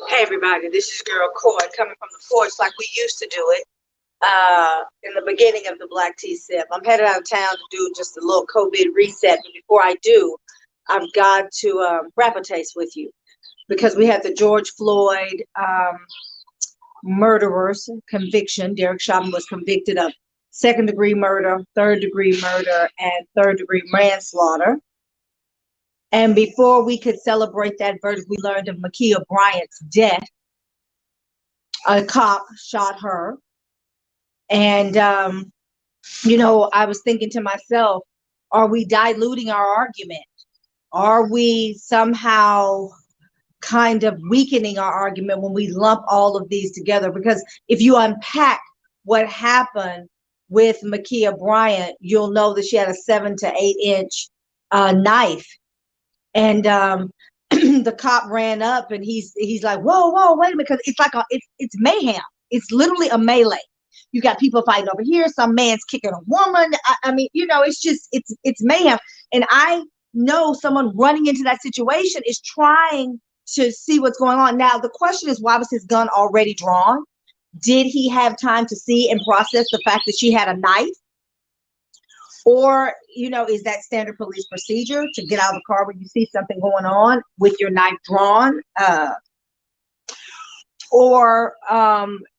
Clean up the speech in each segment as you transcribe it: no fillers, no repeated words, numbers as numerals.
Hey everybody, this is girl Coy coming from the porch like we used to do it in the beginning of the Black Tea Sip. I'm headed out of town to do just a little COVID reset, but before I do, I've got to wrap a taste with you because we had the George Floyd murderers conviction. Derek Chauvin was convicted of second-degree murder, third-degree murder, and third-degree manslaughter. And before we could celebrate that verdict, we learned of Makia Bryant's death. A cop shot her. And, I was thinking to myself, are we diluting our argument? Are we somehow kind of weakening our argument when we lump all of these together? Because if you unpack what happened with Makia Bryant, you'll know that she had a 7 to 8 inch knife. And the cop ran up and he's like, whoa, wait a minute, because it's like it's mayhem. It's literally a melee. You got people fighting over here. Some man's kicking a woman. I mean, it's mayhem. And I know someone running into that situation is trying to see what's going on. Now, the question is, why was his gun already drawn? Did he have time to see and process the fact that she had a knife? Or, is that standard police procedure to get out of the car when you see something going on with your knife drawn? Or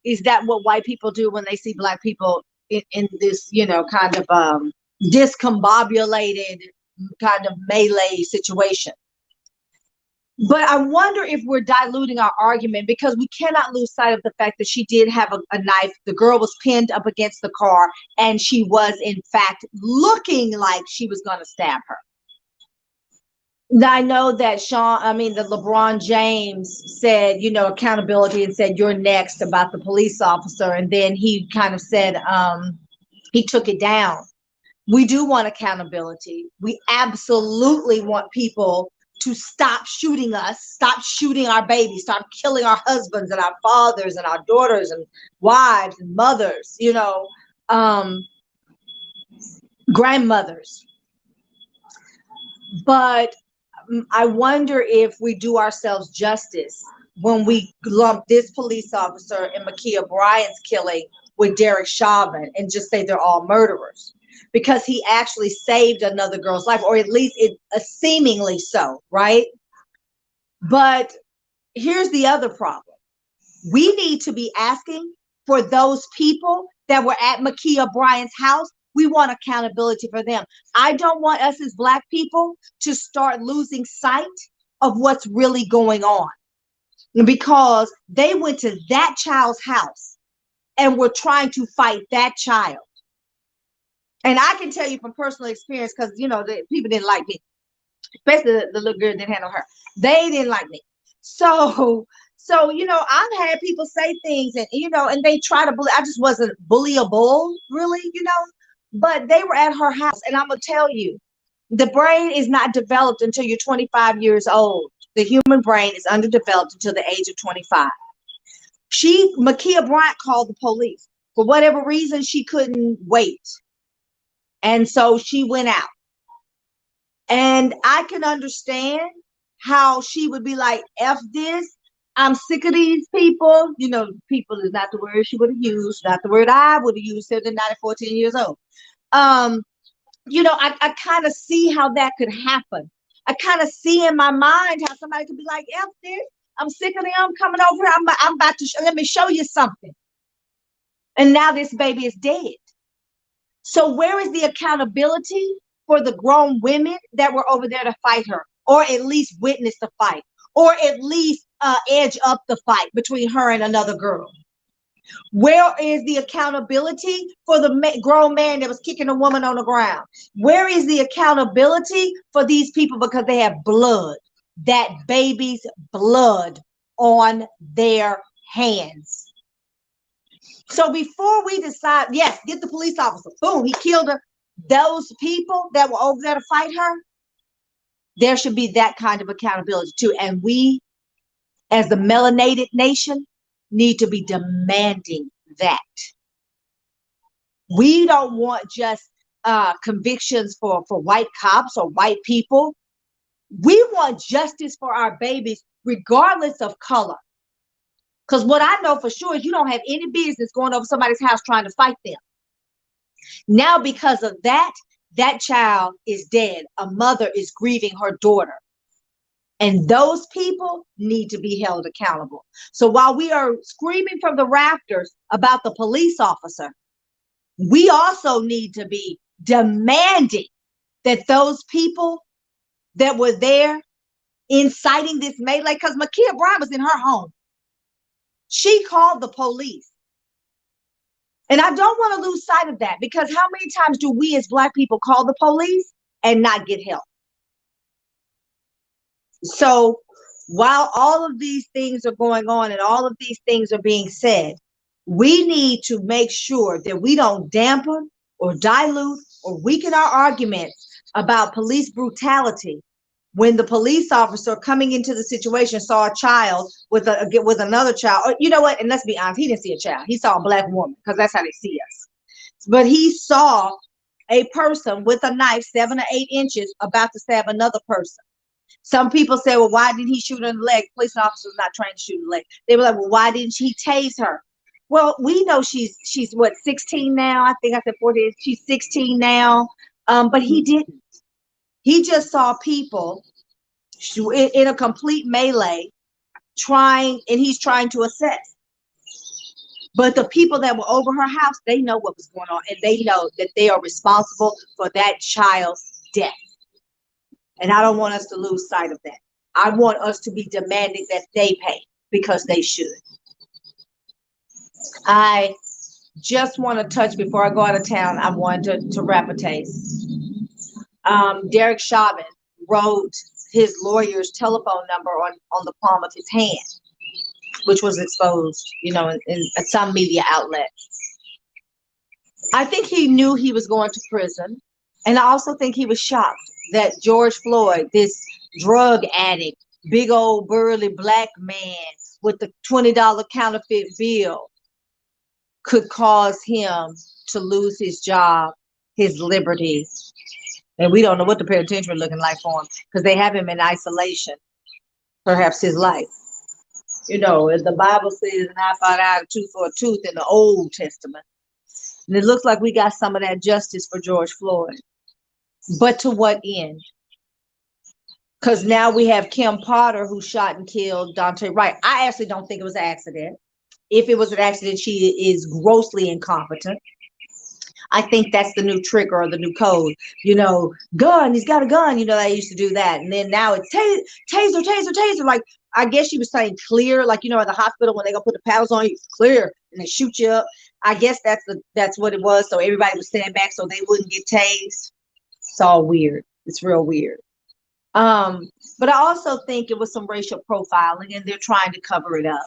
is that what white people do when they see Black people in this, kind of discombobulated kind of melee situation? But I wonder if we're diluting our argument, because we cannot lose sight of the fact that she did have a knife. The girl was pinned up against the car, and she was, in fact, looking like she was going to stab her. Now, I know that the LeBron James said, accountability, and said, you're next, about the police officer. And then he kind of said, he took it down. We do want accountability. We absolutely want people to stop shooting us, stop shooting our babies, stop killing our husbands and our fathers and our daughters and wives and mothers, grandmothers. But I wonder if we do ourselves justice when we lump this police officer and Makia Bryant's killing with Derek Chauvin and just say they're all murderers, because he actually saved another girl's life, or at least seemingly so, right? But here's the other problem. We need to be asking for those people that were at Makia Bryant's house. We want accountability for them. I don't want us as Black people to start losing sight of what's really going on, because they went to that child's house and were trying to fight that child. And I can tell you from personal experience, because, the people didn't like me, especially the little girl didn't handle her. They didn't like me. So, I've had people say things and, and they try to bully. I just wasn't bullyable, really, but they were at her house. And I'm going to tell you, the brain is not developed until you're 25 years old. The human brain is underdeveloped until the age of 25. Makia Bryant called the police. For whatever reason, she couldn't wait. And so she went out. And I can understand how she would be like, F this. I'm sick of these people. People is not the word she would have used, not the word I would have used, 14 years old. I kind of see how that could happen. I kind of see in my mind how somebody could be like, F this. I'm sick of them. I'm coming over here. I'm about to, let me show you something. And now this baby is dead. So where is the accountability for the grown women that were over there to fight her, or at least witness the fight, or at least edge up the fight between her and another girl? Where is the accountability for the grown man that was kicking a woman on the ground? Where is the accountability for these people, because they have blood, that baby's blood on their hands? So before we decide, yes, get the police officer, boom, he killed her. Those people that were over there to fight her, there should be that kind of accountability too. And we, as the melanated nation, need to be demanding that. We don't want just convictions for white cops or white people. We want justice for our babies, regardless of color. Because what I know for sure is you don't have any business going over somebody's house trying to fight them. Now, because of that, that child is dead. A mother is grieving her daughter. And those people need to be held accountable. So while we are screaming from the rafters about the police officer, we also need to be demanding that those people that were there inciting this melee, because Makia Bryant was in her home. She called the police. And I don't want to lose sight of that, because how many times do we as Black people call the police and not get help? So while all of these things are going on and all of these things are being said, we need to make sure that we don't dampen or dilute or weaken our arguments about police brutality when the police officer coming into the situation saw a child with another child. Or, you know what? And let's be honest, he didn't see a child. He saw a Black woman, because that's how they see us. But he saw a person with a knife 7 or 8 inches about to stab another person. Some people say, well, why did he shoot her in the leg? Police officer was not trained to shoot in the leg. They were like, well, why didn't he tase her? Well, we know she's what, 16 now? I think I said 40. She's 16 now. But he didn't. He just saw people in a complete melee he's trying to assess. But the people that were over her house, they know what was going on, and they know that they are responsible for that child's death. And I don't want us to lose sight of that. I want us to be demanding that they pay, because they should. I just want to touch, before I go out of town, I wanted to wrap a taste. Derek Chauvin wrote his lawyer's telephone number on the palm of his hand, which was exposed, in some media outlet. I think he knew he was going to prison. And I also think he was shocked that George Floyd, this drug addict, big old burly Black man with the $20 counterfeit bill, could cause him to lose his job, his liberty. And we don't know what the penitentiary is looking like for him, because they have him in isolation, perhaps his life. As the Bible says, an eye for an eye, a tooth for a tooth in the Old Testament. And it looks like we got some of that justice for George Floyd. But to what end? Because now we have Kim Potter, who shot and killed Dante Wright. I actually don't think it was an accident. If it was an accident, she is grossly incompetent. I think that's the new trick or the new code. Gun, he's got a gun. They used to do that. And then now it's taser. Like, I guess she was saying clear, like, at the hospital when they go put the paddles on you, it's clear, and they shoot you up. I guess that's what it was. So everybody was standing back so they wouldn't get tased. It's all weird. It's real weird. But I also think it was some racial profiling, and they're trying to cover it up.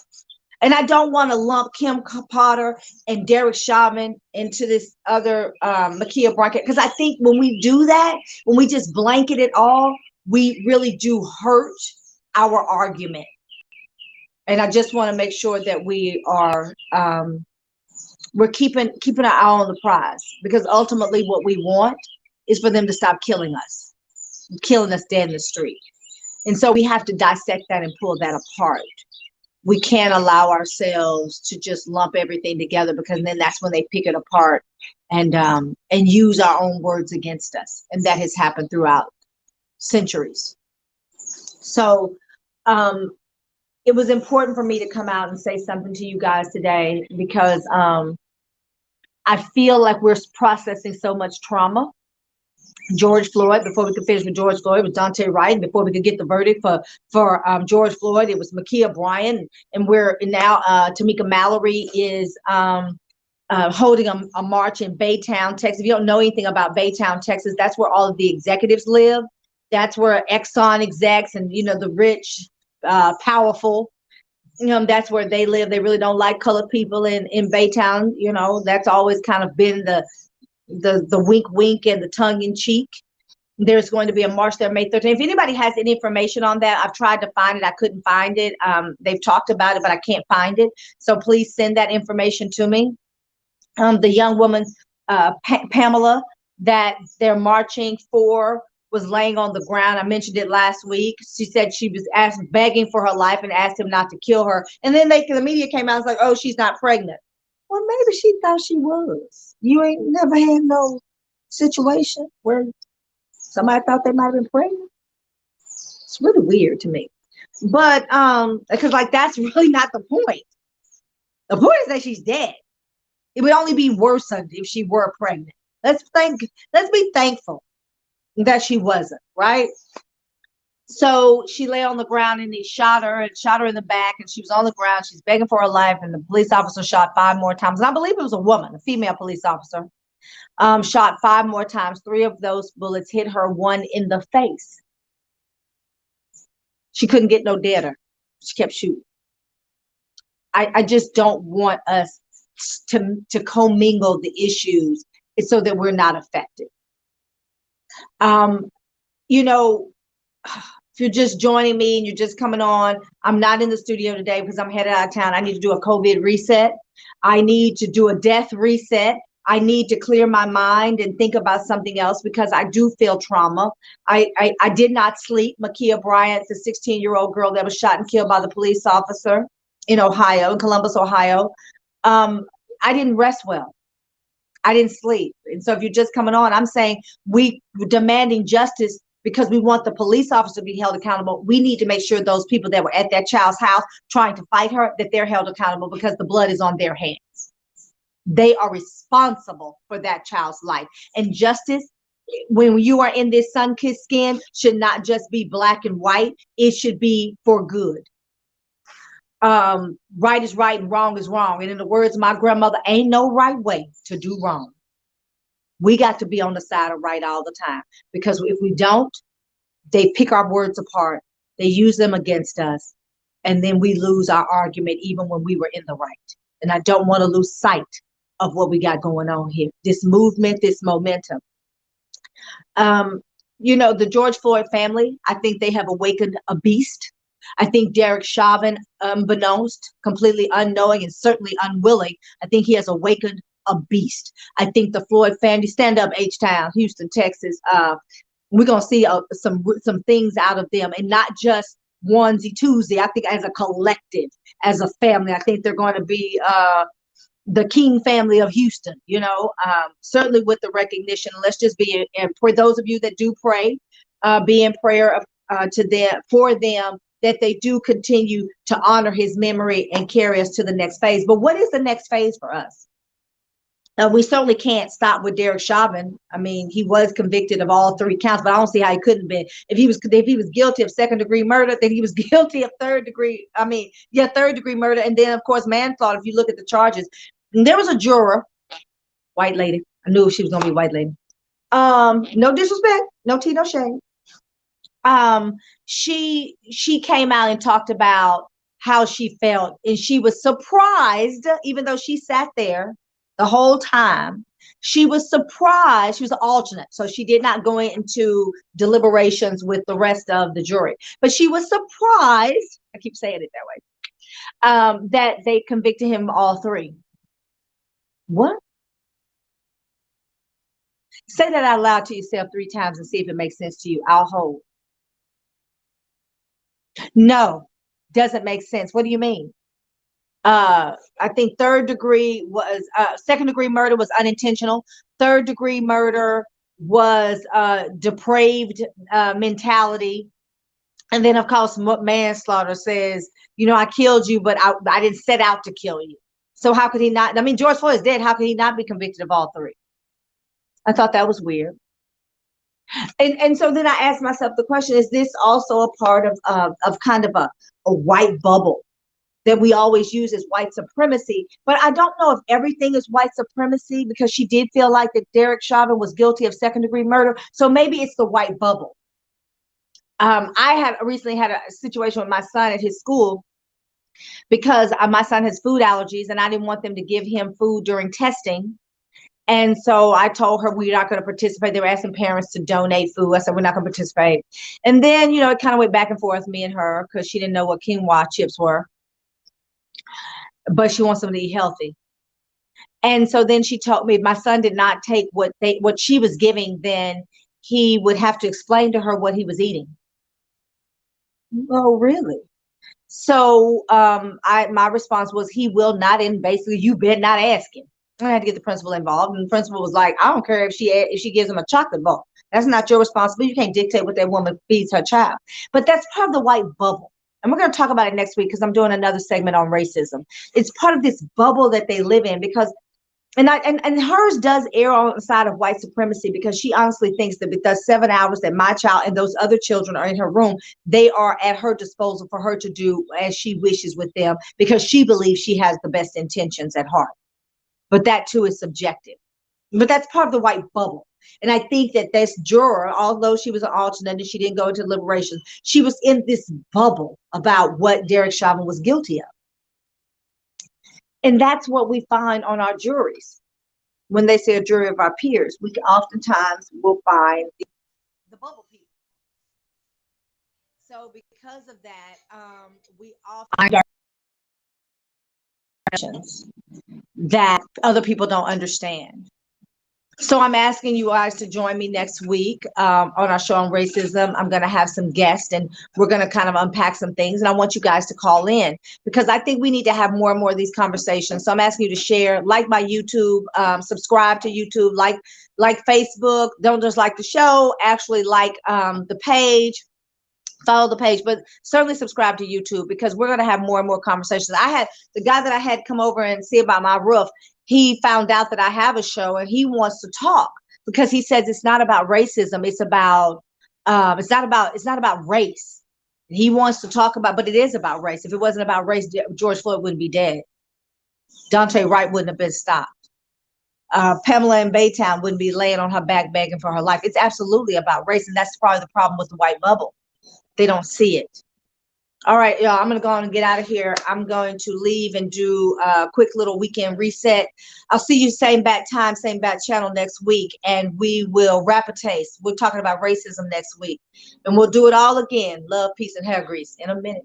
And I don't want to lump Kim Potter and Derek Chauvin into this other Makia Bryant, because I think when we do that, when we just blanket it all, we really do hurt our argument. And I just want to make sure that we are we're keeping our eye on the prize, because ultimately what we want is for them to stop killing us dead in the street. And so we have to dissect that and pull that apart. We can't allow ourselves to just lump everything together, because then that's when they pick it apart and use our own words against us. And that has happened throughout centuries. So it was important for me to come out and say something to you guys today, because I feel like we're processing so much trauma. George Floyd, before we could finish with George Floyd, it was Dante Wright. And before we could get the verdict for George Floyd, it was Makia Bryant. And we're now, Tamika Mallory is holding a march in Baytown, Texas. If you don't know anything about Baytown, Texas, that's where all of the executives live. That's where Exxon execs and, the rich, powerful, that's where they live. They really don't like colored people in Baytown. That's always kind of been the wink and the tongue in cheek. There's going to be a march there May 13th. If anybody has any information on that, I've tried to find it. I couldn't find it. They've talked about it, but I can't find it. So please send that information to me. The young woman, Pamela, that they're marching for was laying on the ground. I mentioned it last week. She said she was begging for her life and asked him not to kill her. And then the media came out and was like, oh, she's not pregnant. Well, maybe she thought she was. You ain't never had no situation where somebody thought they might have been pregnant. It's really weird to me. But because like that's really not the point. The point is that she's dead. It would only be worse if she were pregnant. Let's be thankful that she wasn't, right? So she lay on the ground and he shot her in the back, and she was on the ground. She's begging for her life, and the police officer shot 5 more times. And I believe it was a woman, a female police officer, shot 5 more times. 3 of those bullets hit her, 1 in the face. She couldn't get no deader. She kept shooting. I just don't want us to commingle the issues so that we're not affected. You know, if you're just joining me and you're just coming on, I'm not in the studio today because I'm headed out of town. I need to do a COVID reset. I need to do a death reset. I need to clear my mind and think about something else because I do feel trauma. I did not sleep. Makia Bryant, the 16-year-old girl that was shot and killed by the police officer in Ohio, in Columbus, Ohio. I didn't rest well. I didn't sleep. And so if you're just coming on, I'm saying we're demanding justice because we want the police officer to be held accountable. We need to make sure those people that were at that child's house trying to fight her, that they're held accountable because the blood is on their hands. They are responsible for that child's life. And justice, when you are in this sun-kissed skin, should not just be black and white. It should be for good. Right is right and wrong is wrong. And in the words of my grandmother, ain't no right way to do wrong. We got to be on the side of right all the time, because if we don't, they pick our words apart. They use them against us. And then we lose our argument even when we were in the right. And I don't want to lose sight of what we got going on here. This movement, this momentum. You know, the George Floyd family, I think they have awakened a beast. I think Derek Chauvin, unbeknownst, completely unknowing and certainly unwilling, I think he has awakened a beast. I think the Floyd family, stand up H-Town, Houston, Texas, we're going to see some things out of them, and not just onesie, twosie. I think as a collective, as a family, I think they're going to be the King family of Houston, you know, certainly with the recognition. Let's just be, and for those of you that do pray, be in prayer to them, for them, that they do continue to honor his memory and carry us to the next phase. But what is the next phase for us? We certainly can't stop with Derek Chauvin. I mean, he was convicted of all 3 counts, but I don't see how he couldn't be. If he was guilty of 2nd-degree murder, then he was guilty of 3rd-degree. I mean, yeah, 3rd-degree murder, and then of course manslaughter. If you look at the charges, and there was a juror, white lady. I knew she was gonna be a white lady. No disrespect, no tea, no shade. She came out and talked about how she felt, and she was surprised, even though she sat there the whole time. She was surprised. She was an alternate, so she did not go into deliberations with the rest of the jury, but she was surprised, I keep saying it that way, that they convicted him of all 3. What? Say that out loud to yourself 3 times and see if it makes sense to you. I'll hold. No, doesn't make sense. What do you mean? I think 3rd-degree was 2nd-degree murder was unintentional. 3rd-degree murder was depraved mentality. And then of course manslaughter says, you know, I killed you, but I didn't set out to kill you. So how could he not? I mean, George Floyd is dead. How could he not be convicted of all 3? I thought that was weird. And so then I asked myself the question, is this also a part of kind of a white bubble that we always use as white supremacy? But I don't know if everything is white supremacy, because she did feel like that Derek Chauvin was guilty of 2nd-degree murder. So maybe it's the white bubble. I have recently had a situation with my son at his school, because my son has food allergies and I didn't want them to give him food during testing. And so I told her we're not going to participate. They were asking parents to donate food. I said, we're not going to participate. And then, you know, it kind of went back and forth, me and her, because she didn't know what quinoa chips were, but she wants them to eat healthy. And so then she told me my son did not take what she was giving then he would have to explain to her what he was eating. Oh, really? So my response was, he will not, and basically you better not ask him. I had to get the principal involved, and the principal was like, I don't care if she gives him a chocolate bar. That's not your responsibility. You can't dictate what that woman feeds her child. But that's part of the white bubble. And we're going to talk about it next week because I'm doing another segment on racism. It's part of this bubble that they live in, because and hers does err on the side of white supremacy, because she honestly thinks that with the 7 hours that my child and those other children are in her room, they are at her disposal for her to do as she wishes with them, because she believes she has the best intentions at heart. But that too is subjective. But that's part of the white bubble. And I think that this juror, although she was an alternate and she didn't go into deliberations, she was in this bubble about what Derek Chauvin was guilty of. And that's what we find on our juries. When they say a jury of our peers, we oftentimes will find the bubble people. So because of that, we often find our that other people don't understand. So I'm asking you guys to join me next week on our show on racism. I'm going to have some guests, and we're going to kind of unpack some things. And I want you guys to call in, because I think we need to have more and more of these conversations. So I'm asking you to share, like my YouTube, subscribe to YouTube, like Facebook. Don't just like the show, actually like the page. Follow the page, but certainly subscribe to YouTube, because we're going to have more and more conversations. I had the guy that I had come over and see about my roof. He found out that I have a show, and he wants to talk, because he says it's not about racism. It's about it's not about race. He wants to talk about, but it is about race. If it wasn't about race, George Floyd wouldn't be dead. Dante Wright wouldn't have been stopped. Pamela in Baytown wouldn't be laying on her back begging for her life. It's absolutely about race, and that's probably the problem with the white bubble. They don't see it. All right, y'all, I'm going to go on and get out of here. I'm going to leave and do a quick little weekend reset. I'll see you same bat time, same bat channel next week, and we will wrap a taste. We're talking about racism next week, and we'll do it all again. Love, peace, and hair grease in a minute.